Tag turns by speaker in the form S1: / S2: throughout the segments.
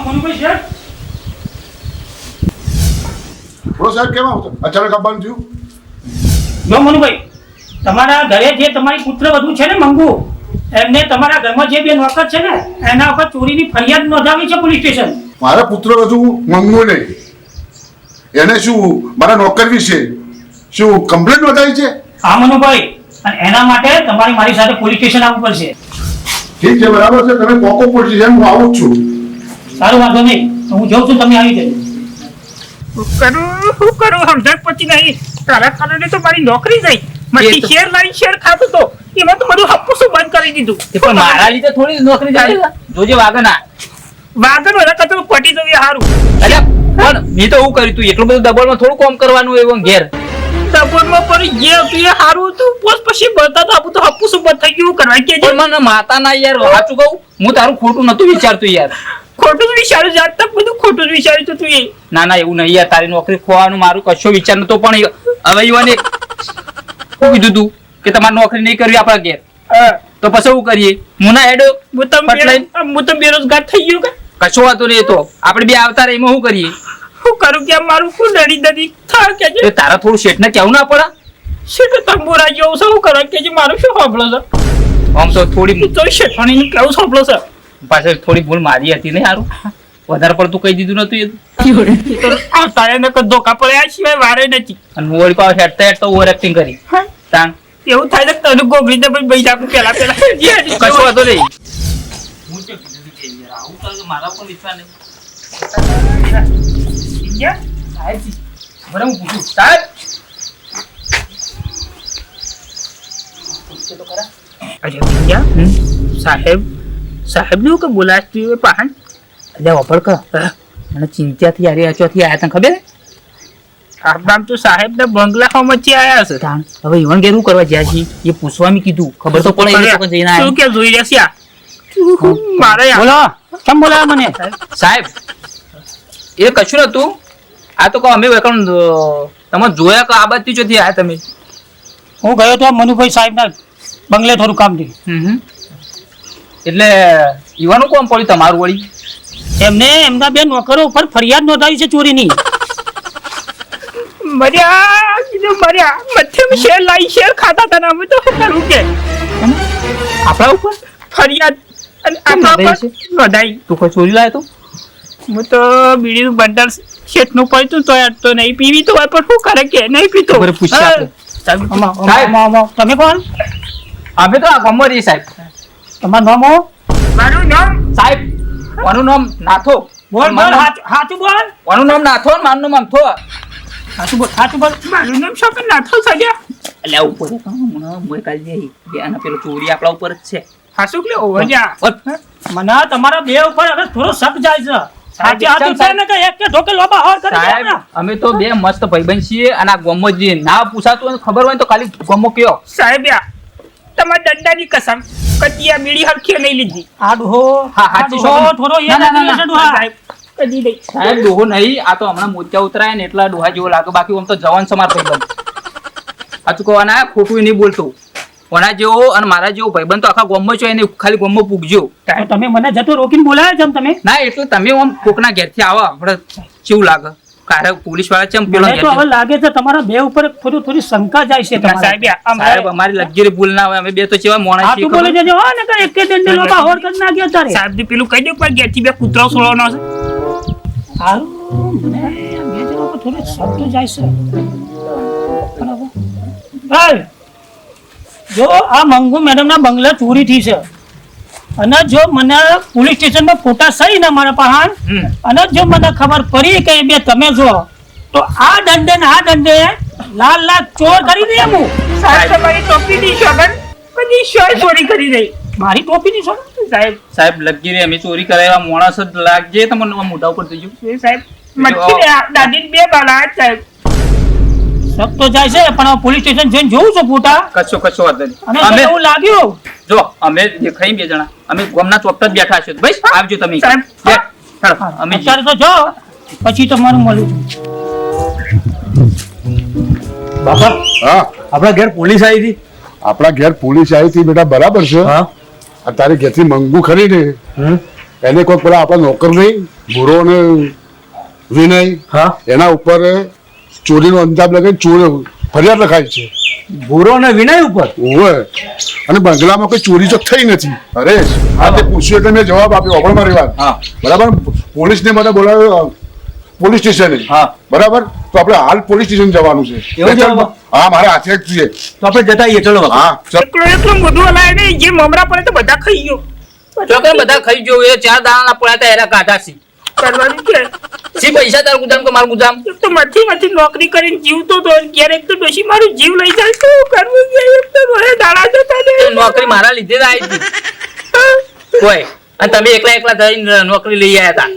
S1: મનુભાઈ શેઠ
S2: બોલો સાહેબ, કેમ આવતો અચાનક આવવાનું થયું?
S1: જો મનુભાઈ, તમારા ઘરે જે તમારી પુત્ર વધુ છે ને મંગુ, એમને તમારા ઘરમાં જે બે નોકર છે ને એના ઉપર ચોરીની ફરિયાદ નોંધાવી છે પોલીસ સ્ટેશન.
S2: મારા પુત્ર વધુ મંગુ નહીં, એને શું મારા નોકર વિશે શું કમ્પ્લેન્ટ નોંધાવી છે?
S1: હા મનુભાઈ, અને એના માટે તમારે મારી સાથે પોલીસ સ્ટેશન આવવું પડશે.
S2: ઠીક છે, બરાબર છે. તમે કોકો પોલીસ સ્ટેશન, હું આવું જ છું.
S1: સારું, વાંધો નહીં, તો હું જાઉં છું, તમે આવી જજો.
S3: શું કરું સમજણ પછી નહીં. તારા કારણે તો મારી નોકરી ગઈ. મારી શેર લાઈન શેર ખાતું તો એમાં તો બધું હપ્પુસું બંધ કરી દીધું.
S4: પણ મારા લીધે થોડી નોકરી જાય. જોજે વાગના
S3: વાગણ બધા કચરો પટી જવું એ સારું.
S4: અલ્યા પણ મેં તો એવું કર્યું તું, એટલું બધું દબાણમાં થોડું કામ કરવાનું એવું ઘેર
S3: દબોરમાં પડી જે હતું એ સારું હતું. પોસ પછી બતા તો આપણું તો હપ્પુસું બંધ થઈ ગયું કરવા કે
S4: પણ મને માતા ના યાર સાચું કહું, હું તારું ખોટું નતું વિચારતું યાર.
S3: ખોટું જ વિચાર્યું જાત તક બધું ખોટું જ વિચાર્યું તું એ.
S4: ના ના એવું નહીં યાર, તારી નોકરી ખોવાનું મારું કશો વિચાર નતો. પણ હવે ઈવાને શું કીધું તું કે તમારે નોકરી નહીં કરવી આપણા ઘેર, તો પછી શું કરીએ? મુના હેડો
S3: હું તો બેરોજગાર થઈ ગયો કે
S4: કશો વાતો નહીં. તો આપણે બે આવતા રહી એમાં શું કરીએ?
S3: શું કરું કે મારું શું ડરી ડરી થા કે
S4: તો તારા થોડું શેઠ ને કેવું ના પડે?
S3: શેઠ તંબુરા જેવું શું કરે કે મારું શું સાંભળો છે?
S4: આમ તો થોડી
S3: તો શેઠાણીનું કેવું સાંભળો છે?
S4: પાછળ થોડી ભૂલ મારી હતી ને સારું, વધારે પડતું કહી દીધું નતું એ તો.
S3: આ તારે ને ધોકા પડ્યા સિવાય વારે નથી.
S4: અને હું વળી પાછળ હેડતા હેડતા ઓવર એક્ટિંગ કરી તાણ
S3: એવું થાય છે તને ગોગળી દે પછી બઈ આપું પેલા
S4: કશો વાતો નહીં. હું તો કીધું કે યાર આવું તો મારા પર વિશ્વાસ નહીં. સાહેબ બરાબર હું પૂછું સાહેબ પૂછે તો ખરા.
S3: અરે ભૈયા સાહેબ સાહેબ નું કે બોલાતી હોય પહાણ
S4: એટલે વપર કર મને ચિંતાથી યાર ચોથી આયા તને ખબર?
S3: આમ તો સાહેબ ના બંગલા મચી આયા છે.
S4: હવે ઈવન ઘેર શું કરવા જ્યાં છીએ એ પૂછવા મેં કીધું, ખબર તો પડે જઈને
S3: શું કે જોઈ રહ્યા મારે
S1: બોલો, કેમ બોલાવ્યા મને?
S4: સાહેબ એ કશું નતું. આ તો કહો અમે તમે જોયા કે આ બાજુ ચોથી આયા તમે?
S1: હું ગયો તો મનુભાઈ સાહેબના બંગલે થોડું કામ થયું.
S4: એટલે ઈવાનું કોમ પડ્યું તમારું વળી?
S1: એમને એમના બે નોકરો ઉપર ફરિયાદ નોંધાવી છે ચોરીની.
S3: મર્યા મધ્યમ શેર લાઈ શેર ખાતા હતા અમે તો શું કે
S4: આપણા ઉપર
S3: ફરિયાદ અને આપણા ઉપર નોંધાઈ.
S4: તું કોઈ ચોરી લાવ્યો તો?
S3: હું તો બીડીનું બંડલ શેઠનું પડતું તો તો નહીં પીવી તો હોય પણ શું કરે કે નહીં પીતો.
S1: તમે કોણ?
S4: અમે તો આ ગમો રહીએ સાહેબ.
S1: તમારું નામ?
S3: મારું નામ
S4: સાહેબ મારું નામ નાથો.
S1: બોલ બોલ, સાચું બોલ.
S4: મારું નામ નાથો ને મારું નામ આમથો.
S1: સાચું બોલ, સાચું બોલ.
S3: મારું નામ શું નાથો સગ્યા
S4: એટલે ઉપર આના પેલો ચોરી આપણા ઉપર જ છે.
S3: હા શું કે ઓવજા
S1: મને તમારા બે ઉપર હવે થોડો શક જાય છે. સાચી હાથું છે ને કે એક કે ઢોકે લોબા હોર કરી
S4: સાહેબ
S1: દેવાના.
S4: અમે તો બે મસ્ત ભાઈબંધ છીએ અને આ ગોમો જ ના પૂછાતું હોય ખબર હોય તો ખાલી ગોમો કયો.
S3: સાહેબ તમારા દંડાની કસમ કતિયા બીડી હરખી નહીં લીધી.
S1: આ ડોહો
S4: હા, હાચી
S1: ડોહો
S4: વાત.
S1: થોડો
S4: ના, ના, ના, ના.
S1: ડોહા.
S3: સાહેબ કદી નહીં.
S4: સાહેબ ડોહો નહીં, આ તો હમણાં મોતિયા ઉતરાય ને એટલા ડોહા જેવો લાગે. બાકી આમ તો જવાન સમાર ભાઈબંધ. સાચું કહેવાના ખોટું નહીં બોલતું. કોના જેવો અને મારા જેવો ભાઈબંધ તો આખા ગોમમાં છો એને ખાલી ગોમમાં પૂગજો.
S1: તો તમે મને જતો રોકીને બોલાયા જેમ તમે?
S4: ના એટલે તમે આમ કોકના ઘેરથી આવો આપણે કેવું લાગે? કારણ પોલીસ વાળા છે પેલો
S1: મને તો હવે લાગે છે તમારા બે ઉપર થોડી શંકા જાય છે તમારા.
S3: સાહેબ
S4: સાહેબ અમારી લગીરી ભૂલ ના હોય. અમે બે તો કેવા મોણા
S1: હાથું બોલે જજો હા ને કે એકે દંડે લોબા હોર કરી નાખ્યો તારે.
S3: સાહેબ પેલું કહી દઉં પણ ઘેરથી બે કૂતરો સોળવાનો છે.
S1: હારું મને બે જણા ઉપર થોડો શક તો જાય છે. બરાબર. ભાઈ જો આ મંગુ મેડમ ના બંગલા ચોરી થઈ છે અને જો મને પોલીસ સ્ટેશનમાં ફોટા સહી ના મારા પહાણ અને જો મને ખબર પડી કે બે તમે જો તો આ દંડે ને આ દંડે લાલ લાલ ચોર કરી દે હું.
S3: સાહેબ તમારી ટોપી ની શોગન બધી શોય ચોરી કરી દઈ.
S1: મારી ટોપી ની છો
S4: સાહેબ લગીરી અમે ચોરી કરાવ્યા માણસ જ લાગજે તમને મોઢા ઉપર થઈ ગયું.
S3: સાહેબ મચ્છી દાદી બે બાલા સાહેબ
S1: શક તો જાય છે પણ પોલીસ સ્ટેશન જઈને જોઉં છું ફોટા.
S4: કશો વાંધો નહીં.
S1: અને
S4: અમે
S1: એવું લાગ્યું
S4: જો અમે દેખાઈ બે જણા અમે ગામના ચોપટા જ બેઠા છે ભાઈ આવજો તમે.
S3: સાહેબ.
S4: અમે
S1: અત્યારે તો જો પછી તમારું મળું છું.
S5: બાપા
S2: હા,
S5: આપણા ઘેર પોલીસ આવી હતી.
S2: આપણા ઘેર પોલીસ આવી હતી બેટા, બરાબર છે.
S5: હા
S2: તારી ઘેરથી મંગુ ખરી ને એને કોઈ પેલા આપણા નોકર નહીં ભૂરો અને વિનય
S5: હા
S2: એના ઉપર ચોરીનો અંજામ લગાવી ચોર ફરિયાદ લખાય છે.
S5: ભૂરો અને વિનય ઉપર
S2: ઓવે અને બંગલામાં કોઈ ચોરી તો થઈ નથી. અરે આ તે પૂછ્યું એટલે મેં જવાબ આપ્યો. આપણે મારી વાત
S5: હા
S2: બરાબર. પોલીસને મને બોલાવ્યો પોલીસ સ્ટેશને.
S5: હા.
S2: બરાબર. તો આપણે હાલ પોલીસ સ્ટેશન જવાનું છે.
S5: એવું છે બાબા?
S2: હા મારા હાથે જ છે.
S5: તો આપણે જતા આવીએ ચલો બાપા.
S2: હા ચાલ.
S3: એકલો બધું હલાય નહીં, જે મમરા પડે તો બધા ખાઈ ગયો.
S4: ચોકર બધા ખાઈ ગયો એ 4 દાણા પડ્યા હતા એના કાઢા સી
S3: કરવાનું કે
S4: સી પૈસા તાર ગુદામ કે મારું ગુદામ
S3: એક તો માંથી નોકરી કરીને જીવતો તો, ક્યારેક તો ડોશી મારું જીવ લઈ જાય તો કરવું કે એક તો રોહે દાડા જતા ને.
S4: એ નોકરી મારા લીધે જ આવી હતી કોઈ અને તમે એકલા થઈને નોકરી લઈ આવ્યા હતા.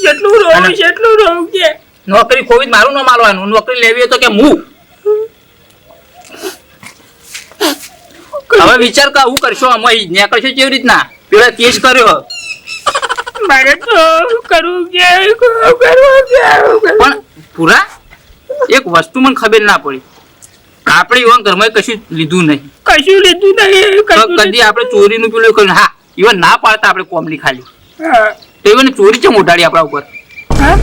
S3: જેટલું રોવું છે એટલું રોવું કે
S4: નોકરી ખોવી જ મારું ન માલવાનું, નોકરી લેવી હોય તો કે હું. હવે વિચાર કર હું કરશો અમે ન્યા કરશો કેવી રીતના પેલા કેસ કર્યો
S3: મારે તો કરવું કે
S4: પણ પૂરા એક વસ્તુ મને ખબર ના પડી આપણે ઈવન ઘરમાં કશું લીધું નહીં
S3: કશું લીધું નહીં,
S4: તો
S3: કશું
S4: કદી આપણે ચોરીનું પેલું કર્યું હા ઈવન ના પાડતા આપણે કોમલી ખાલી
S3: હા.
S4: તો ઈવન ચોરી છે મોટાડી આપણા ઉપર
S3: હા?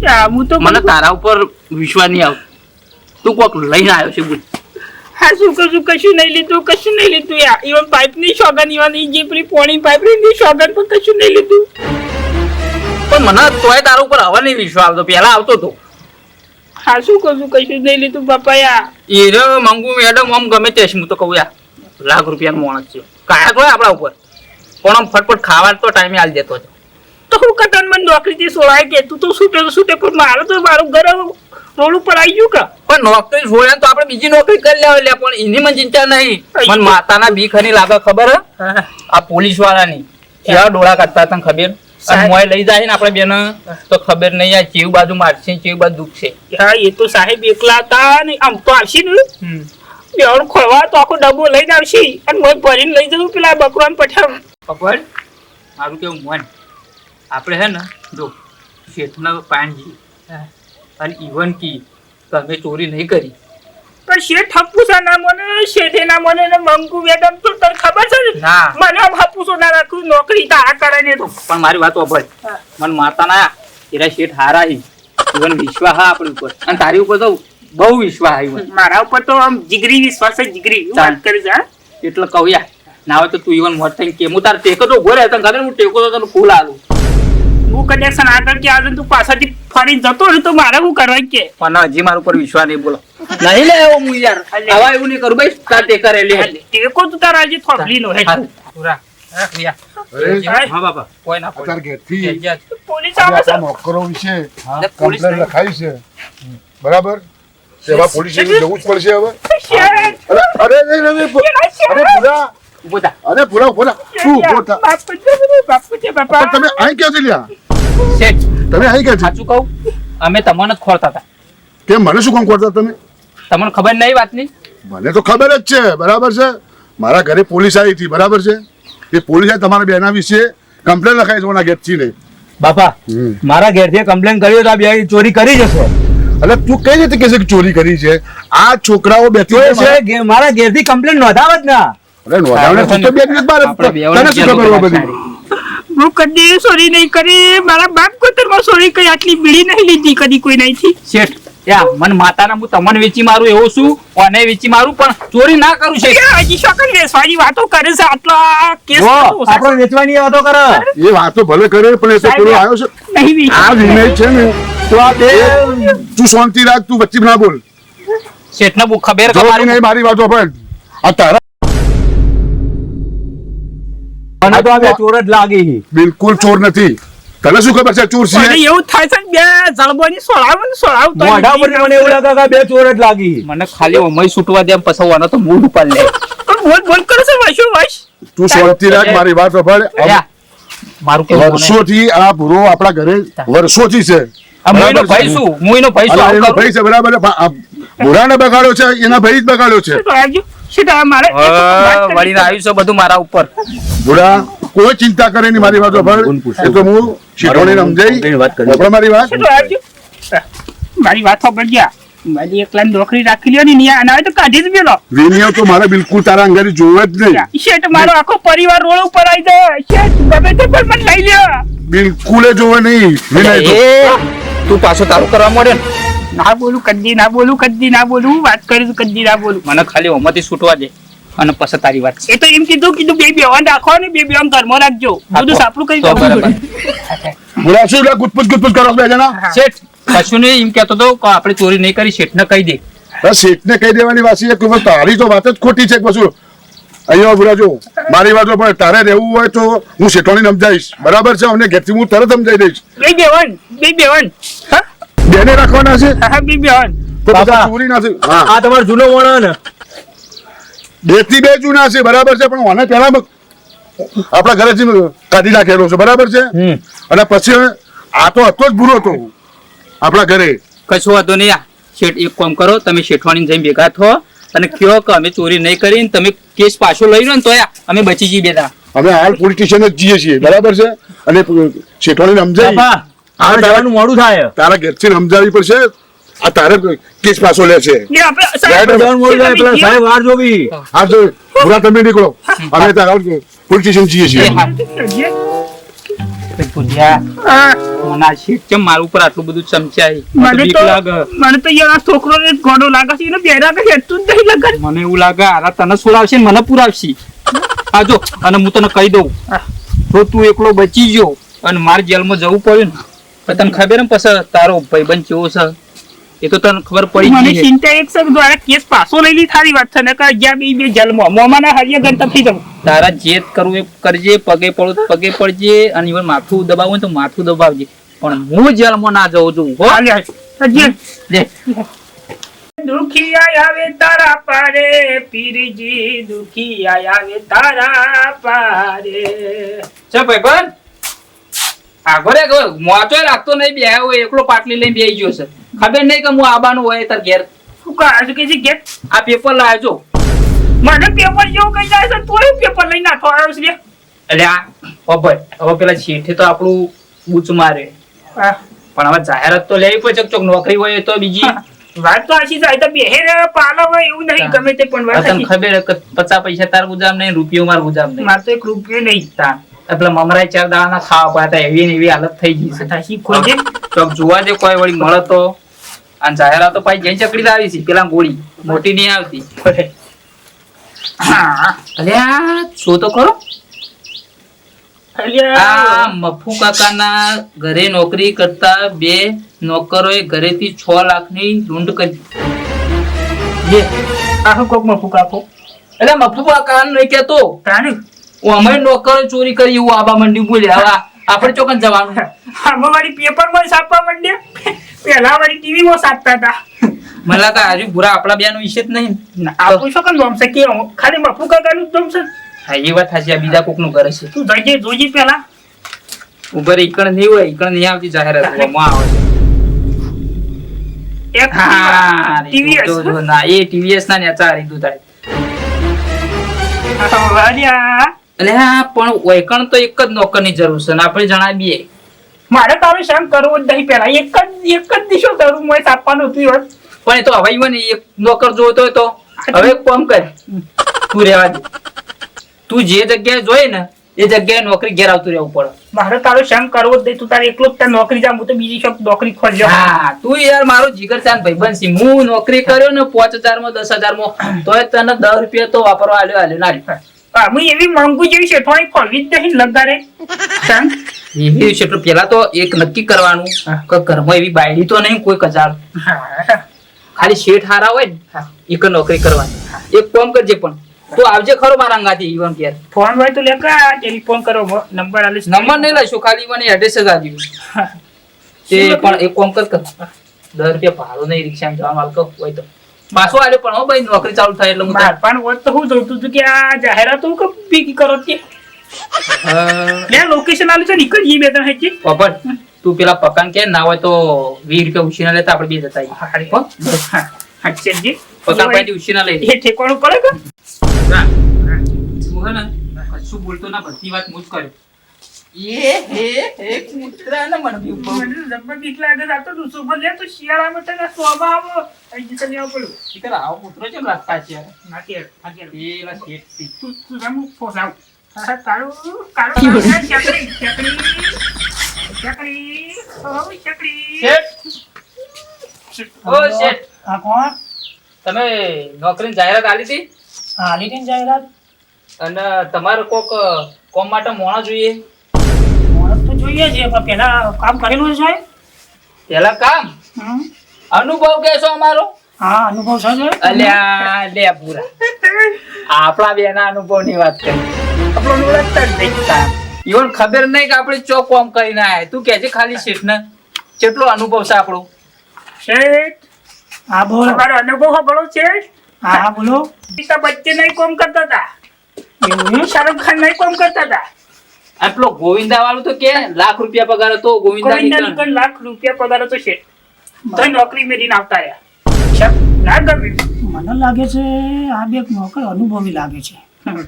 S3: યા, હું તો
S4: મને તારા ઉપર વિશ્વાસ નહીં આવતો તું કોક લઈને આવ્યો છે બોલ
S3: હા શું કશું કશું નહીં લીધું, કશું નહીં લીધું યાર. ઇવન પાઇપ ની સોગન, ઇવન ઈ જે પેલી પોણી પાઇપ ની સોગન પણ કશું નહીં લીધું.
S4: પણ મને તોય તારા ઉપર હવે નહીં વિશ્વાસ આવતો પેલા આવતો હતો
S3: હા શું કશું કશું નહીં લીધું બાપા યાર.
S4: હીરો મંગુ મેડમ આમ ગમે તે છે હું તો કહું યાર લાખ રૂપિયાનો માણસ છે કાયા તો આપણા ઉપર પણ આમ ફટફટ ખાવા તો ટાઈમે આલી દેતો હતો
S3: તો હું કટન મને નોકરીથી સોળાય કે તું તો છૂટે પણ મારું તો મારું ઘર રોડ ઉપર આવી ગયું કે.
S4: પણ નોકરી છોડ્યા તો આપણે બીજી નોકરી કરી લેવા લે પણ એની મને ચિંતા નહીં મને માતાના બીક ની લાગે ખબર હે? આ પોલીસ વાળાની કેવા ડોળા કાઢતા તને ખબર અને મોય લઈ જાય ને આપણે બેન તો ખબર નહીં આ ચેવ બાજુ મારશે ચેવ બાજુ દુખશે
S3: હા એ તો સાહેબ એકલા હતા ને આમ તો આવશે ને બેવડ ખોવા તો આખો ડબ્બો લઈને આવશે અને મોય ભરીને લઈ જવું પેલા બકરાને પઠાવ.
S4: ખબર મારું કેવું મન આપણે હે ને જો શેઠના પાનજી અને ઈવન કી તમે ચોરી નહીં કરી
S3: પણ શેઠ હપ્પુસા ના મને, શેઠે ના મને ને મંગુ મેડમ તો તને ખબર છે ને
S4: ના.
S3: મને આમ હપ્પુસો ના રાખું નોકરી તારા કરે ને તો.
S4: પણ મારી વાત સાંભળ મને માતાના એરા શેઠ હારા ઈવન વિશ્વાસ હા આપણી ઉપર અને તારી ઉપર તો બહુ વિશ્વાસ આવ્યો
S3: મારા ઉપર તો આમ જીગરી વિશ્વાસ છે, જીગરી વાત કરી છે.
S4: એટલે કહું યાર ના હોય તો તું ઈવન મોટ થઈને કે હું તારે ટેકો તો ઉભો રહે તને ખબર હું ટેકો તો તને ફૂલ આલું
S3: હું કનેક્શન આગળ કે આગળ તું પાછળથી ફરી જતો ને તો મારે શું કરવા કે.
S4: પણ હજી મારા ઉપર વિશ્વાસ નહીં બોલો નહીં લે હું યાર આવા એવું નહીં કરું ભાઈ તાર ટેકા રે લે
S3: ટેકો તું તારા હજી થોભલી નો હે.
S4: પૂરા
S2: અરે
S4: હા બાપા કોઈ ના
S2: અત્યારે ઘેરથી
S3: પોલીસ આવે છે.
S2: આપણા નોકરો વિશે
S4: પોલીસ
S2: કમ્પ્લેન લખાઈ છે. બરાબર. સેવા પોલીસ સ્ટેશન જવું જ પડશે હવે.
S3: શેઠ,
S2: અરે પૂરા
S4: ઉભો થા
S2: અરે પૂરા શું ઉભો થા?
S3: બાપુ છે, બાપુ છે, બાપા.
S2: પણ તમે અહીં ક્યાંથી લ્યા?
S4: શેઠ
S2: તમે અહીં ક્યાંથી?
S4: સાચું કહું અમે તમને જ ખોરતા હતા
S2: કેમ મને શું કામ કરતા તમે?
S4: તમને ખબર નહીં વાતની
S2: મને તો ખબર જ છે. બરાબર છે. મારા ઘરે પોલીસ આવી હતી. બરાબર છે. એ પોલીસે તમારા બેના વિશે કમ્પ્લેન લખાઈ છે ઓના ઘેરથી નહીં.
S5: બાપા મારા ઘેરથી કમ્પ્લેન કર્યો તો આ બે ચોરી કરી જશે
S2: એટલે તું કઈ રીતે કહે છે કે ચોરી કરી છે? આ છોકરાઓ
S5: તો
S2: બેઠી
S5: એ છે મારા ઘેરથી કમ્પ્લેન નોંધાવ જ ના.
S2: અરે નોંધાવને તું તો બે દિવસ બાર
S4: આપણે બે
S2: તને શું ખબર હોય બધી?
S3: હું કદી ચોરી નહીં કરી. મારા બાપ કોતરમાં ચોરી કરી આટલી બીડી નહીં લીધી કદી કોઈ નહીં.
S4: શેઠ યા મન માતાના હું તમને વેચી મારું એવું શું ઓને વેચી મારું પણ ચોરી ના કરું છે
S3: હજી શોકન વેસવાની વાતો કરે છે. આટલા કેસ
S5: જો આપણે વેચવાની વાતો કરે
S2: એ વાતો ભલે કરે પણ એ તો પેલો આવ્યો છે
S3: નહીં બી.
S2: આ વિનય છે ને
S5: તો આ બે
S2: તું શાંતિ રાખ. તું વચ્ચે ના બોલ.
S4: શેઠ ને ખબર
S2: જો
S4: તમારું
S2: નહીં મારી વાતો પણ આ તારા
S5: મને તો આ બે ચોર જ લાગી.
S2: બિલકુલ ચોર નથી. તને શું ખબર છે ચોર
S3: મને
S2: છે?
S3: એવું થાય છે કે બે જળબોની સોળાવ તો
S5: મોઢા પર મને એવું લાગે કે આ બે ચોર જ લાગી.
S4: મને ખાલી ઓમય છૂટવા દે પસવવાનો તો મૂડ ઉપર લે
S3: બોલ કરે છે વૈશો વૈશ.
S2: તું શાંતિ રાખ. મારી વાત સાંભળ.
S4: યા, મારું કેવું મને-
S2: વર્ષોથી આ ભૂરો આપણા ઘરે વર્ષોથી છે.
S4: આ મુઈનો
S2: બરાબર છે?
S4: ભાઈ શું મુઈનો ભાઈ શું
S2: અલા,
S4: આવું
S2: એનો
S4: કરું?
S2: ભાઈ છે. બરાબર. આ ભૂરાને બગાડ્યો છે એના ભાઈ જ બગાડ્યો છે.
S3: મારે
S4: વળીને આવ્યું છે બધું મારા ઉપર
S2: ભૂરા કોઈ ચિંતા કરે નહીં. મારી વાત સાંભળ. એ તો હું શીખવાડીને સમજાઈ.
S5: વાત કરી.
S2: આપણે મારી વાત
S3: મારી વાત સાંભળ ગયા. મારી એકલા નોકરી રાખી લ્યો ને આના હોય તો કાઢી જ મેલો.
S2: વિનય તો મારે બિલકુલ તારા અંગારી જોવે જ નહીં.
S3: શેઠ મારો આખો પરિવાર રોડ ઉપર આવી જાય. શેઠ ગમે તે પણ મને લઈ લ્યો.
S2: બિલકુલ એ જોવે નહીં વિનય તો.
S4: એ તું પાછો તારું કરવા મળે ને
S3: ના બોલું કદી ના બોલું કદી ના બોલું વાત કરીશું કદી ના બોલું.
S4: મને ખાલી ઓમાંથી છૂટવા દે અને પછી તારી વાત છે.
S3: એ તો એમ કીધું બે બેવાન રાખો ને બે બેવાન ઘરમાં રાખજો બધું સાપડું કરી
S4: તો
S3: દો.
S4: બરાબર.
S2: બોલા શું એટલે ગુટપુટ કરો છો બે જણા?
S4: શેઠ કશું નહીં એમ કહેતો તો કે આપણે ચોરી નહીં કરી શેઠને કહી દે.
S2: બસ શેઠને કહી દેવાની વાત છે કે તારી તો વાત જ ખોટી છે કે પછી અહીંયા બોલા જો મારી વાત પણ તારે રહેવું હોય તો હું શેઠોને સમજાવીશ બરાબર છે અમને ઘેરથી હું તરત સમજાવી દઈશ.
S3: બે બેવાન હા
S2: બેને રાખવાના છે
S3: હા બે બેવાન.
S2: તો
S5: બાપા.
S2: બધા ચોરી ના થાય. હા
S5: આ તમારો જૂનો વણ ને
S2: બે થી બે જૂના છે બરાબર છે પણ મને પહેલા આપણા ઘરેથી કાઢી નાખેલો છે બરાબર છે અને પછી આ તો હતો જ બુરો હતો આપણા ઘરે.
S4: કશું વાંધો નહીં આ શેઠ એક કામ કરો તમે શેઠવાણી જઈને ભેગા થો અને કહો કે અમે ચોરી નહીં કરી તમે કેસ પાછો લઈ લો ને તો અમે બચી જઈએ બે દાડા.
S2: અમે હાલ પોલીસ સ્ટેશન જ જઈએ છીએ બરાબર છે અને શેઠવાણીને સમજાવી
S5: બાપા આ જવાનું મોડું થાય
S2: તારા ઘેરથી સમજાવવી પડશે આ તારે કેસ પાછો લે છે.
S3: લે આપણે સાહેબ,
S5: જવાનું મોડું થાય પેલા સાહેબ વાર જોવી
S2: હા તો પૂરા તમે નીકળો અમે તારા પોલીસ સ્ટેશન જઈએ છીએ.
S3: હા,
S4: મને આ શેઠ કેમ મારા ઉપર આટલું બધું ચમચાય
S3: મને
S4: બીક
S3: તો
S4: લાગે.
S3: યાર આ છોકરોને ગોડો લાગે છે એને બેરા કે હેતું જ નહીં લાગે.
S4: મને એવું લાગે આ તને છોડાવશે ને મને પુરાવશે. આ જો અને હું તને કહી દઉં જો તું એકલો બચી ગયો અને મારે જેલમાં જવું પડ્યું ને તો તને ખબર ને પછી તારો ભાઈબંધ કેવો છે એ તો તને ખબર પડી
S3: મને
S4: ગઈ છે.
S3: ચિંતા એક છે કે દ્વારા કેસ પાછો લઈ લી થારી વાત છે ને કે ગયા બે જલમાં મોમાના હરિયા ગણતા થઈ જવું.
S4: તારા જે કરવું એ કરજે પગે પડું તો પગે પડજે અને even માથું દબાવવું હોય તો માથું દબાવજે પણ હું જેલમાં ના જઉં છું હો.
S3: હાલે હજી
S4: લે.
S3: દુખી આવે તારા પારે પીરજી દુખી આવે તારા પારે.
S4: છે ભાઈબંધ આગળ રે મોચોય રાખતો નહીં બે હોય એકલો પાટલી લઈને બેસી ગયો છે ખબર નહીં કે હું આબાનું હોય તાર ઘેર
S3: શું કહે છે કે ગેટ
S4: આ પેપર લાવ્યો છો
S3: મને પેપર જેવું કઈ જાય છે તોય પેપર લઈને નાખો આવ્યો છે.
S4: એટલે આ હવે પેલા શેઠે તો આપણું બૂચ મારે
S3: હા,
S4: પણ હવે જાહેરાત તો લેવી પડે ચોક નોકરી હોય તો બીજી
S3: વાત તો આછી જાય તો બેહેર પાલો હોય એવું નહીં ગમે તે પણ વાત
S4: તને
S3: આછી.
S4: ખબર કે 50 પૈસા તાર ગુજામ નહીં રૂપિયો માર ગુજામ નહીં
S3: મારે તો એક રૂપિયો નહીં
S4: તા પેલા મમરાઈ 4 દાણા ખાવા પડતા એવી ને એવી હાલત થઈ ગઈ છે
S3: તાશી ખોજે
S4: ચોક જોવા દે કોઈ વળી મળે તો અને જાહેરાત તો પાછી જઈ ચકડી લાવી છે પેલા ગોળી મોટી નહીં આવતી.
S3: હા
S4: અલ્યા શું તો ખરો આ
S3: અલ્યા
S4: મફુ કાકાના ઘરે નોકરી કરતા બે નોકરોએ ઘરેથી 6 લાખની લૂંટ કરી. લે
S3: આખો કોકમાં ફૂકાકો
S4: એટલે મફુ કાકા નહીં કેતો
S3: તાને
S4: અમે નોકરો ચોરી કરી એવું આબા મંડી બોલ્યા હવે આપણે ચોકન જવાનું.
S3: આમાં વાળી પેપરમાં છાપવા માંડ્યા પેલા વાળી ટીવી માં છાપતા હતા.
S4: મને લાગે આજુ ભૂરા આપણા બેનો વિશે જ નહીં.
S3: આપું શું કેમ ગમશે કે ખાલી મફુ કાકાનું જ ગમશે.
S4: હા એ વાત સાચી આ બીજા કોકનું ઘર છે.
S3: તું જોજે પેલા
S4: ઉભર ઈકણ નહીં હોય ઈકણ નહીં આવતી જાહેરાત માં આવે છે.
S3: એક
S4: હા
S3: ટીવી
S4: જો ના એ ટીવીએસ ના નેચા રીતું થાય.
S3: વાડિયા
S4: એટલે હા પણ વૈકણ તો એક જ નોકરની જરૂર છે ને આપણે જણાવીએ
S3: મારે તારું શામ કરવું જ નહીં પેલા એક જ દિશો કરું મોય છાપવાનું હતું હોત.
S4: પણ એ તો હવે ઈવન એક નોકર જોતો હોય તો હવે એક કામ કર તું રહેવા દે તું જે જગ્યાએ જોઈ ને એ જગ્યાએ નોકરી ઘેર આવતું રહેવું પડે.
S3: મારે તારું શામ કરવું જ નહીં તું તારે એકલો જ ત્યાં નોકરી જામ હું તો બીજી શોપ નોકરી ખોલ્યો.
S4: હા તું યાર મારો જીગર ચાંદ ભાઈબંધ છે હું નોકરી કર્યો ને 5000 માં 10000 માં તોય તને 10 રૂપિયા તો વાપરવા આલ્યો ના આલ્યો.
S3: હું એવી માંગુ જેવી છે થોડી ખોલવી જ નહીં લગારે શામ
S4: એવી છે એટલે પેલા તો એક નક્કી કરવાનું કે ઘરમાં એવી બાયડી તો નહીં કોઈ કજાળ ખાલી શેઠ હારા હોય ને એક નોકરી કરવાની. એક કામ કરજે પણ તું આવજે ખરો મારા અંગાથી ઈવન ઘેર.
S3: ફોન હોય તો લેકા ટેલિફોન કરો નંબર આલે
S4: નંબર નહીં લઈશું ખાલી મને એડ્રેસ જ આપ્યું તે પણ એક કામ કર 10 રૂપિયા ભાડો નહીં રિક્ષામાં જવાનું હાલતો હોય તો પાછો આલ્યો પણ હો ભાઈ નોકરી ચાલુ થાય એટલે હું
S3: માર પણ હોત તો હું જોતું હતું કે આ જાહેરાતો કે પીકી કરો કે લે લોકેશન આલે છે નીકળી બે ત્રણ હેજી
S4: ખબર તું પેલા પકાન કે ના હોય તો 20 રૂપિયા ઉછીના લેતા આપણે બે જતા આવીએ.
S3: હારી હો હા ચેજી
S4: પકાન પાસેથી ઉછીના લઈ લે.
S3: એ ઠેકવાનું પડે કે
S4: તું હે ને કશું બોલતો ના બધી વાત મુજ કર્યો. એક મુદ્રા ને મને બી બહુ
S3: મને જબર બીક લાગે છે. આ તો રૂસો પર લે તો શિયાળામાં તને સ્વભાવ અહીં જીતે લેવા પડ્યું
S4: શીખર આવો પુત્રો કેમ લાગતા છે યાર?
S3: નાકે
S4: પેલા શેઠ થી.
S3: તું રમું ફોસાવ તારું કાળું છેતરી ચકડી, ઓ ચકડી.
S4: શેઠ ઓ શેઠ
S1: આ કોણ?
S4: તમે નોકરીની જાહેરાત આલી હતી
S1: આ લીધી ને જાહેરાત?
S4: અને તમારે કોક કોમ માટે મોણા જોઈએ
S1: ઓળખ તો જોઈએ છે પણ પેલા કામ કરેલું છે સાહેબ?
S4: પેલા કામ
S1: હમ.
S4: અનુભવ કેશો અમારો
S1: હા અનુભવ છે સાહેબ?
S4: અલ્યા લે પૂરા આપણા બેના અનુભવની વાત કરી આપણો ઓળખ જ નહીં તા. ઈવન ખબર નહીં કે આપણે ચો કોમ કરીને આયા તું કહેજે ખાલી શેઠને કેટલો અનુભવ છે આપણો
S3: શેઠ,
S1: હા બોલો.
S3: તમારો અનુભવ સાંભળો છે?
S1: હા હા બોલો.
S3: અમિતાભ બચ્ચન નહીં કોમ કરતા હતા,
S1: એવું એમ?
S3: શાહરુખ ખાન નહીં કોમ કરતા હતા.
S4: આટલો ગોવિંદા વાળું તો કે લાખ રૂપિયા પગાર હતો ગોવિંદા
S3: ગોવિંદા નીકળ લાખ રૂપિયા પગાર હતો શેઠ. તો નોકરી મેળવીને આવતા રહ્યા. શેઠ, ના ગમ્યું.
S1: મને લાગે છે આ બે નોકર અનુભવી લાગે છે.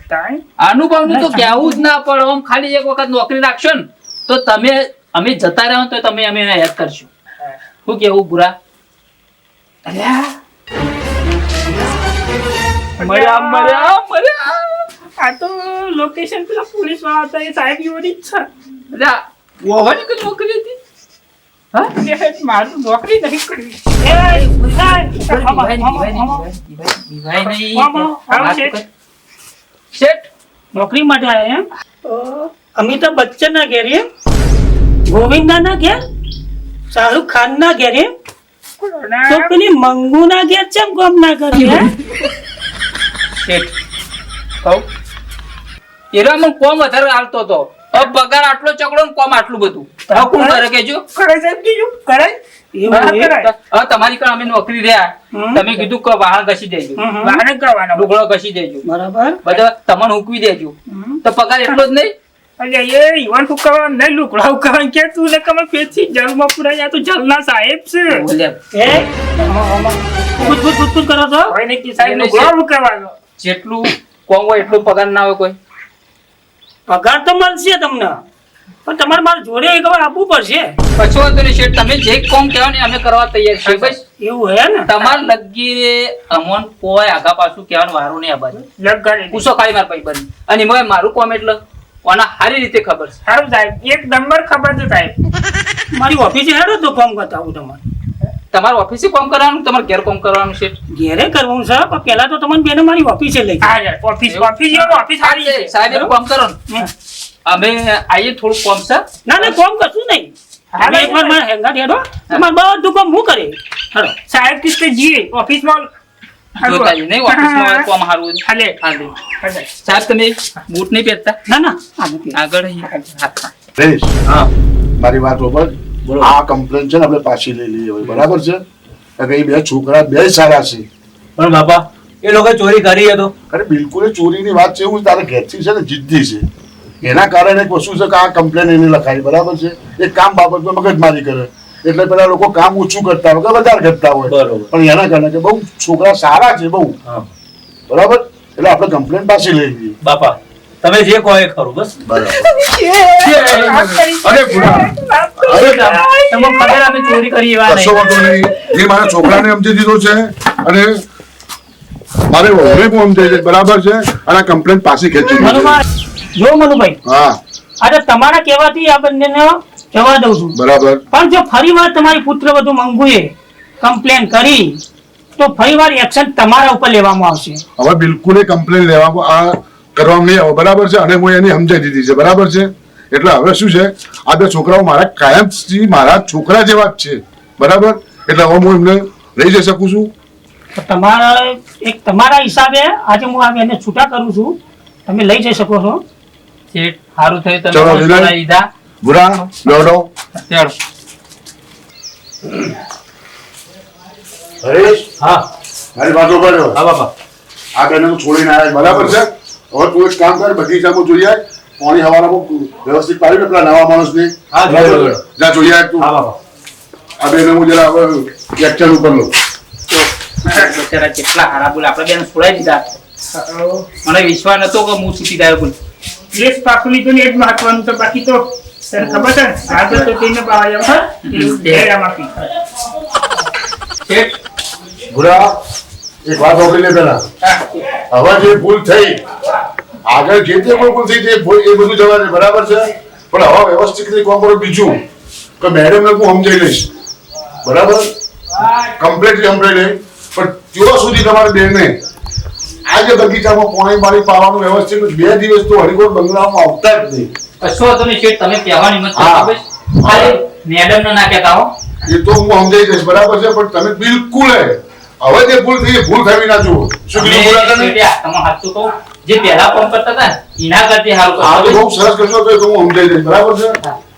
S3: તાય.
S4: અનુભવનું તો કહેવું જ ના પડે આમ ખાલી એક વખત નોકરી રાખશો ને તો તમે અમે જતા રહ્યો તો તમે અમે યાદ કરશું શું કેવું બુરા
S3: આ તો લોકેશન પેલા પોલીસ વાળા હતા એ સાહેબ યોની જ છે.
S4: ઓવાની કઈ નોકરી હતી
S3: શેઠ, મારું નોકરી નહીં કરવી.
S1: એ, ઉલટાય.
S4: શેઠ
S1: નોકરી માટે આયા એમ? અમિતાભ બચ્ચન ના ઘેર એમ? ગોવિંદા ના ઘેર? શાહરુખ ખાન ના ઘેર એમ? તો પેલી મંગુ ના ઘેર ચમ કામ ના કરી હે?
S4: શેઠ કહું એનો મને કોમ વધારે આવતો હતો હવે પગાર આટલો ચકડો ને કોમ આટલું બધું હવે કોણ કરે કેજો
S3: કરે સાહેબ કીધું કરે.
S1: એવું
S3: હા,
S1: એમ?
S3: કરાય.
S4: હવે તમારી કણ અમે નોકરી રહ્યા
S1: હમ.
S4: તમે કીધું કે વાહન ઘસી દેજો
S1: હમ, હમ.
S3: વાહન કરવાનો.
S4: લુગડો ઘસી દેજો
S1: બરાબર.
S4: બધા તમને હુકવી દેજો
S1: હમ.
S4: તો પગાર એટલો જ નહીં
S3: અલ્યા એ ઈવન શું કરવાનું નહીં, લુગડા ઉકાળવાનું કે તું ને કમે પેટથી જલમાં પુરાઈ જાય તો જલના સાહેબ છે.
S4: બોલ્યા.
S1: એ, આમાં પૂછ કરો છો?
S3: કોઈ નહીં કે સાહેબ લુગડા ઉકાળવાનો.
S4: જેટલું કોમ હોય એટલું પગાર ના હોય કોઈ
S1: પગાર તો મળશે તમને પણ તમારે મારા જોડે એક વાર આપવું પડશે.
S4: કશો વાંધો નહીં શેઠ તમે જે કોમ કહેવા ને અમે કરવા તૈયાર છીએ બસ
S1: એવું હે ને?
S4: તમાર લગી અમોન કોઈ આગા પાછું કહેવાનું વારું નહીં આ બાજુ
S3: લગાડી દે.
S4: પૂછો ખાલી મારા ભાઈ બંધ અને એમાં મારું કોમ એટલે ઓના સારી રીતે ખબર છે
S3: સારું સાહેબ, એક નંબર ખબર છે સાહેબ.
S1: મારી ઓફિસે હેડો તો કામ બતાવું તમારે.
S4: તમારે ઓફિસે કોમ કરવાનું તમારે ઘેર કોમ કરવાનું છે
S1: ઘેરે કરવું છે પણ પેલા તો તમને બેને મારી ઓફિસે લઈ
S3: હા યાર, ઓફિસ ઓફિસ સારી છે.
S4: સાહેબ એનું કામ કરો ને અમે આવીએ થોડું કોમ છે
S1: ના ના કામ કશું નહીં.
S3: હા,
S1: એકવાર મારા હેંગા હેડો તમારે બધું કામ હું કરે હેડો.
S3: સાહેબ કિસ્સે જી ઓફિસમાં
S4: જોતા જઈએ નહીં ઓફિસમાં કોમ સારું હોય.
S3: હાલે.
S4: હાલે.
S3: હાલે.
S4: સાહેબ તમે બૂટ નહીં પહેરતા
S1: ના ના આ નથી.
S4: આગળ હાથમાં
S2: રહીશ
S5: હા
S2: મારી વાત ઉપર
S5: બોલો.
S2: આ કમ્પ્લેન છે ને આપણે પાછી લઈ લઈએ હવે, બરાબર છે? કારણ કે એ બે છોકરા બે સારા છે.
S5: પણ બાપા એ લોકો ચોરી કરી હતો
S2: અરે બિલકુલ એ ચોરીની વાત છે એવું તારે ઘેરથી છે ને જિદ્દી છે એના કારણે એક વસ્તુ છે કે આ કમ્પ્લેન એને લખાય, બરાબર છે? એ કામ બાબતમાં મગજમારી કરે એટલે પેલા લોકો કામ ઓછું કરતા હોય કે વધારે કરતા હોય,
S5: બરોબર.
S2: પણ એના કારણે કે બહુ છોકરા સારા છે બહુ,
S5: હા
S2: બરાબર? એટલે આપણે કમ્પ્લેન પાછી લઈ લઈએ.
S5: બાપા તમે જે કહો એ ખરું બસ
S2: બરાબર.
S3: અરે
S2: ભૂરા.
S4: તમને ખબર અમે ચોરી કરી એવા
S2: કશો
S4: નહીં
S2: વાંધો નહીં. એ મારા છોકરાને સમજી દીધો છે અને મારે વહુને પણ સમજાય છે, બરાબર છે? અને આ કમ્પ્લેન પાછી ખેંચી દીધી.
S1: મનુભાઈ જો મનુભાઈ
S2: હા
S1: આજે તમારા કહેવાથી આ બંનેને જવા દઉં છું
S2: બરાબર.
S1: પણ જો ફરીવાર તમારી પુત્રવધુ મંગુએ કમ્પ્લેન કરી તો ફરીવાર એક્શન તમારા ઉપર લેવામાં આવશે.
S2: હવે બિલકુલ એ કમ્પ્લેન લેવામાં આ કરવામાં નહીં આવે, બરાબર છે? અને હું એની સમજાઈ દીધી છે, બરાબર છે? એટલે હવે શું છે આ બે છોકરાઓ મારા કાયમથી મારા છોકરા જેવા જ છે, બરાબર? એટલે હવે હું એમને લઈ જઈ શકું છું.
S1: તો તમારા હિસાબે આજે હું આ બેને છૂટા કરું છું, તમે લઈ જઈ શકો છો.
S4: શેઠ સારું થયું તમે
S2: ચલો,
S4: મને
S2: વિનય.
S4: લીધા
S2: ભૂરા દોડો.
S4: ચાલો
S2: હરેશ
S5: હા
S2: મારી વાતો પડ્યો.
S5: હા બાપા
S2: આ બેને હું છોડીને આવ્યા, બરાબર છે? હવે તું એક કામ કર, બગીચામાં જોઈ આય, પાણી હવાલામાં વ્યવસ્થિત પાડી ને પેલા નવા માણસને.
S5: હા, જોઈ
S2: બરાબર?
S5: લઉં.
S2: જા જોઈ આય તું.
S5: હા બાપા
S2: આ બેને હું જરા હવે એક્શન ઉપર લઉં.
S4: બચારા કેટલા હારા બોલે આપણે બેન છોડાઈ દીધા મને વિશ્વાસ નતો કે હું છૂટી ગયો બોલ
S3: દેશ પાકું લીધું ને એ જ મહત્વનું તો બાકી તો તને ખબર છે ને આગળ તો તેને પાવા જાવ
S4: શેઠ
S2: ભૂરા એક વાત સાંભળી લે પેલા. હવે જે ભૂલ થઈ આગળ જે તે કોઈ ભૂલ થઈ તે ભૂલ એ બધું જવા દે, બરાબર છે? પણ હવે વ્યવસ્થિત રીતે કામ કરો. બીજું તો મેડમને હું સમજાઈ લઈશ બરાબર કમ્પ્લીટલી સમજાઈ લઈ પણ ત્યાં સુધી તમારે બેનને આ જે બગીચામાં પાણી પાવાનું વ્યવસ્થિત 2 દિવસ તો હરિકોટ બંગલામાં આવતા જ નહીં.
S4: કશો હતો ને શેઠ, તમે કહેવાની મત
S2: હા.
S4: કરો બસ. ખાલી મેડમને ના કહેતા હો.
S2: એ તો હું સમજાઈ દઈશ બરાબર છે પણ તમે બિલકુલ હવે જે ભૂલ થઈ એ ભૂલ થવી ના જુઓ. શું કીધું બોલાતા ને?
S4: શેઠિયા, તમે સાચું કહો, જે પહેલા કામ કરતા હતા ને એના કરતી હારું
S2: આ તો
S4: કરો.
S2: બહુ સરસ કરશો તો એ તો હું સમજાઈ દઈશ બરાબર છે.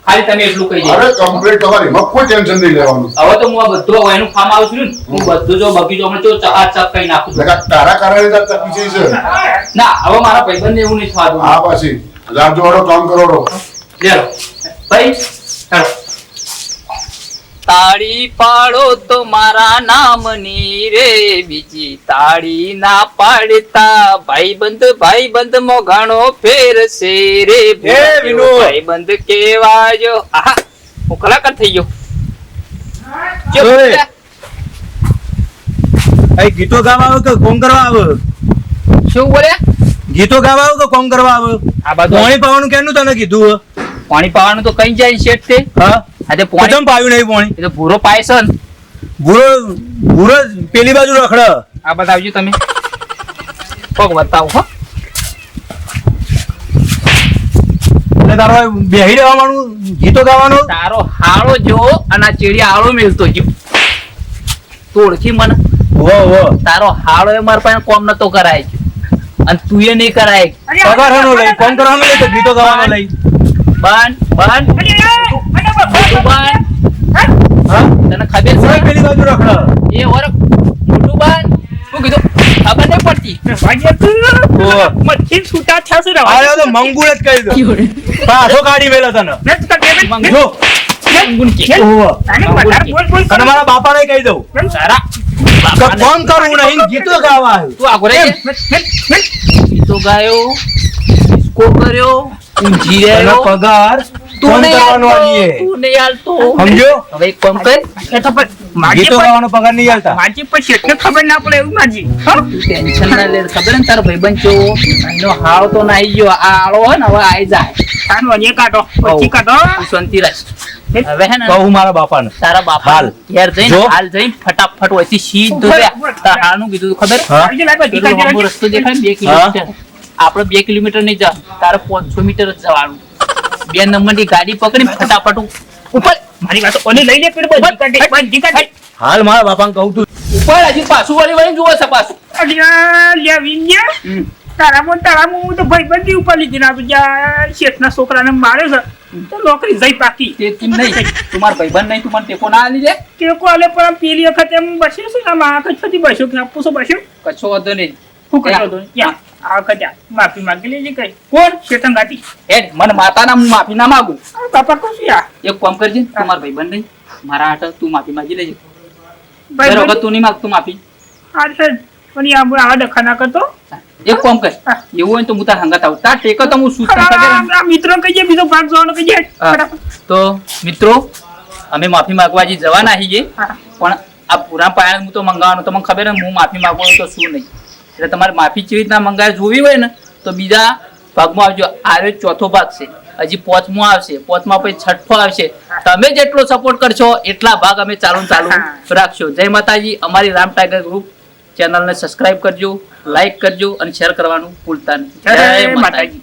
S4: ખાલી તમે એટલું કહી
S2: અરે
S4: દેજો.
S2: કમ્પ્લીટ તમારી એમાં કોઈ ટેન્શન નહીં લેવાનું.
S4: હવે તો હું આ બધું એનું ફાર્મ હાઉસ રહ્યું ને, હું બધું જો બગીચો હમણાં જો ચકાચક કરી નાખું છું.
S2: એટલે તારા કારણે જ આ તકલીફ છે.
S4: ના, હવે મારા ભાઈબંધને એવું નહીં થવા દઉં.
S2: આ પાછી લાવજો વાળો કામ કરોડો.
S4: લેલો. ભાઈ, ચાલો. તાળી પાડો તો મારા નામની રે, બીજી તાળી ના પાડતા ભાઈબંધ મો ઘણો ફેર છે રે.
S5: વિનોદ.
S4: ભાઈબંધ કેવાજો. આહા, હું કલાકાર થઈ ગયો. જો
S5: ઓય.
S4: બેટા,
S5: અહીં ગીતો ગાવા આવે કે કોમ કરવા આવે?
S4: શું બોલ્યા?
S5: ગીતો ગાવા આવે કે કોમ કરવા આવે?
S4: આ બધું
S5: પાણી પાવાનું કેનું તને કીધું હે?
S4: પાણી પાવાનું તો કઈ જાય શેઠ તે.
S5: હા
S4: આજે પાણી
S5: કદમ પાયું નહીં પાણી.
S4: એ તો ભૂરો પાય છે ને.
S5: ભૂરો પેલી બાજુ રખડે.
S4: આ બતાવજો તમે. કોક બતાવો હો.
S5: એટલે તારો બેહી રહેવાનું ગીતો ગાવાનું.
S4: તારો હાળો જો અને આ ચેડી હાળો મેલતો જો. તું ઓળખી મને?
S5: વો
S4: તારો હાળો એ મારા પાસે કોમ નતો કરાય છે. અને તું એ નહીં કરાય.
S5: પગારનો લઈ કોમ કરવાનું લઈ તો ગીતો ગાવાનો લઈ.
S4: બંધ મોટું બંધ.
S5: હા
S4: તને ખબર
S5: ભૂરો
S4: છે?
S5: પેલી બાજુ રખડે.
S4: એ ઓર મોટું બંધ. શું કીધું? ખબર નહીં પડતી.
S5: ઓહો.
S3: મચ્છી છૂટા થશે ને
S5: આ તો મંગુળ જ કહી દો. પાછો કાઢી મેલો તને. જો
S4: મંગુન કે.
S5: ઓહો.
S3: બોલ બોલ
S5: અને મારા બાપાને કહી દઉં
S4: તારા
S5: કે ફોન કરવું નહીં ગીતો ગાવા આવ્યું.
S4: તું આગો રે. ગીતો ગાયો, ડિસ્કો કર્યો, ઊંઘી
S5: તને
S4: રહ્યો.
S5: પગાર
S4: તું
S5: ફોન
S4: નહીં
S5: કરવાનો
S4: આલતો,
S5: આલીએ.
S4: તું નહીં આલતો.
S5: સમજો?
S4: હવે એક કામ કર.
S5: ગીતો ગાવાનો પગાર નહીં આલતા.
S3: માજી પછી એટલે ખબર ના પડે એવું માજી હા
S4: તું ટેન્શન ના લે. ખબર ને તારો ભાઈબંધ કેવો? એનો હાળ તો નાઈ ગયો. આ આળો હોય ને હવે આઈ જાય.
S3: તાનો અજે કાઢો પછી કાઢો
S4: તું શાંતિ રાખ. હવે હે ને
S5: કહું મારા બાપાને.
S4: તારા બાપા
S5: હાલ.
S4: ઘેર જઈને
S5: જો.
S4: હાલ જઈને ફટાફટ વચ્ચે સીધો
S3: ઉભો,
S4: રે.
S3: ઉભો.
S4: તારા હાળનું કીધું તું ખબર?
S5: હા
S3: આજે લાગે
S4: પેલો લાંબો રસ્તો દેખાય ને 2 કિલોમીટર. આપણે 2 કિલોમીટર નહીં જવાનું, તારે 500 મીટર જ જવાનું. 2 નંબરની ગાડી પકડી ફટાફટ ઉપર
S3: મારી વાત ઓલી લઈ લે પેડ બધી કાઢે
S5: હાલ મારા બાપાને કહું તું
S4: ઉપર હજી પાછું વળી વળી જુઓ છે પાછું.
S3: અલ્યા લ્યા વિન્યા તારામો તો ભાઈ બધી ઉપર લીધી ના બીજા શેઠના છોકરાને મારે છે તો નોકરી જઈ પાકી
S4: તે કેમ નહીં? તું મારો ભાઈબંધ નહીં, તું મને ટેકો ના આલી લે.
S3: ટેકો આલે પણ પેલી વખત એમ બસ્યો છે ને આ વખત ફરી બસ્યો કે આપું બસ્યો
S4: કશો વાંધો નહીં.
S3: શું કર્યો તો યા આ વખત જા માફી માંગી લેજે કઈ
S4: કોણ?
S3: શેતન ગાતી
S4: હેડ, મને માતાના હું માફી ના માંગુ.
S3: આ બાપા કહું છું યાર
S4: એક કામ કરજે, તું મારો ભાઈબંધ નહીં, મારા હાટે તું માફી માંગી લેજે.
S3: ભાઈ
S4: દર વખત તું નહીં માંગતું માફી.
S3: આ છે પણ આ ડખા ના કરતો
S4: એક કામ કર, એવું હોય ને તો હું તાર હંગાત આવું. તાર ટેકો તો હું શું તને ખબર હે?
S3: આ મિત્રો કહીએ બીજો ભાગ જવાનો કહીએ
S4: હા. તો મિત્રો અમે માફી માંગવા જે જવાના છીએ,
S3: હા.
S4: પણ આ પૂરા પાયા હું તો મંગાવવાનો તમને ખબર ને, હું માફી માંગવાનું તો શું નહીં. એટલે તમારે માફી કેવી રીતના મંગાવે જોવી હોય ને તો બીજા ભાગમાં આવજો. આ ચોથો ભાગ છે, હજી 5મો આવશે, 5મા પછી 6ઠો આવશે. તમે જેટલો સપોર્ટ કરશો એટલા ભાગ અમે ચાલુ રાખશો. જય માતાજી. અમારી રામ ટાઈગર ગ્રુપ ચેનલને સબસ્ક્રાઇબ કરજો, લાઈક કરજો અને શેર કરવાનું ભૂલતા નહીં.
S3: જય
S4: જય માતાજી.
S3: માતાજી.